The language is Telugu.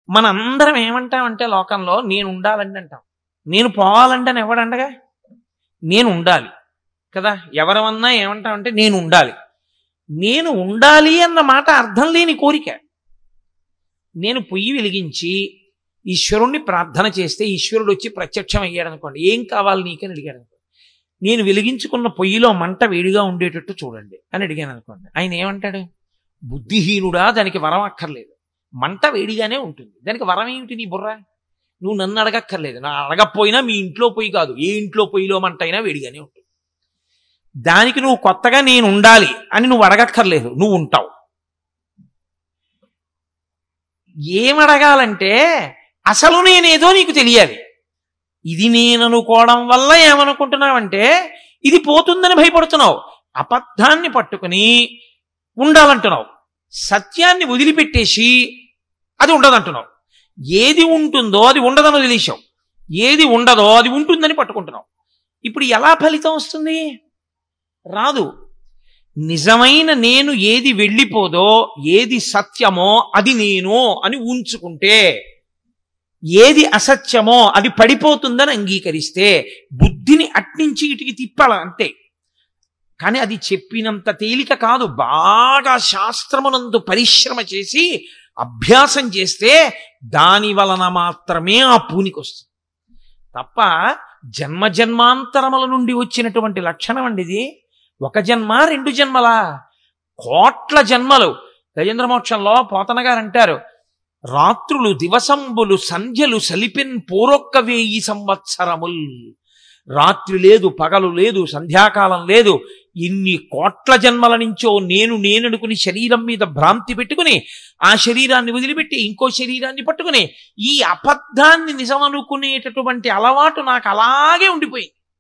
మనందరం ఏమంటామంటే లోకంలో నేను ఉండాలండి అంటాం. నేను పోవాలంటే అని ఎవడండగా? నేను ఉండాలి కదా. ఎవరమన్నా ఏమంటామంటే నేను ఉండాలి. నేను ఉండాలి అన్న మాట అర్థం లేని కోరిక. నేను పొయ్యి వెలిగించి ఈశ్వరుణ్ణి ప్రార్థన చేస్తే ఈశ్వరుడు వచ్చి ప్రత్యక్షం అయ్యాడు అనుకోండి, ఏం కావాలి నీకని అడిగాడు అనుకోండి. నేను వెలిగించుకున్న పొయ్యిలో మంట వేడిగా ఉండేటట్టు చూడండి అని అడిగాను అనుకోండి. ఆయన ఏమంటాడు? బుద్ధిహీనుడా, దానికి వరం అక్కర్లేదు, మంట వేడిగానే ఉంటుంది, దానికి వరం ఏమిటి నీ బుర్ర? నువ్వు నన్ను అడగక్కర్లేదు, నా అడగకపోయినా మీ ఇంట్లో పొయ్యి కాదు, ఏ ఇంట్లో పొయ్యిలో మంట అయినా వేడిగానే ఉంటుంది. దానికి నువ్వు కొత్తగా నేను ఉండాలి అని నువ్వు అడగక్కర్లేదు, నువ్వు ఉంటావు. ఏమడగాలంటే అసలు నేనేదో నీకు తెలియాలి. ఇది నేను అనుకోవడం వల్ల ఏమనుకుంటున్నావంటే ఇది పోతుందని భయపడుతున్నావు, అబద్ధాన్ని పట్టుకుని ఉండాలంటున్నావు, సత్యాన్ని వదిలిపెట్టేసి అది ఉండదంటున్నావు. ఏది ఉంటుందో అది ఉండదని తెలిసావు, ఏది ఉండదో అది ఉంటుందని పట్టుకుంటున్నావు. ఇప్పుడు ఎలా ఫలితం వస్తుంది? రాదు. నిజమైన నేను ఏది వెళ్ళిపోదో, ఏది సత్యమో అది నేను అని ఉంచుకుంటే, ఏది అసత్యమో అది పడిపోతుందని అంగీకరిస్తే బుద్ధిని అట్నుంచి ఇటుకి తిప్పాల అంతే. కానీ అది చెప్పినంత తేలిక కాదు. బాగా శాస్త్రమునందు పరిశ్రమ చేసి అభ్యాసం చేస్తే దాని వలన మాత్రమే ఆ పూనికి వస్తుంది తప్ప జన్మ జన్మాంతరముల నుండి వచ్చినటువంటి లక్షణం అండి ఇది. ఒక జన్మ, 2 జన్మలా, కోట్ల జన్మలు. గజేంద్రమోక్షంలో పోతన గారు అంటారు, రాత్రులు దివసంబులు సంధ్యలు సలిపిన్ పూరొక్క 1000 సంవత్సరముల్. రాత్రి లేదు, పగలు లేదు, సంధ్యాకాలం లేదు. ఇన్ని కోట్ల జన్మల నుంచో నేను నేననుకుని శరీరం మీద భ్రాంతి పెట్టుకుని ఆ శరీరాన్ని వదిలిపెట్టి ఇంకో శరీరాన్ని పట్టుకుని ఈ అబద్ధాన్ని నిజమనుకునేటటువంటి అలవాటు నాకు అలాగే ఉండిపోయింది.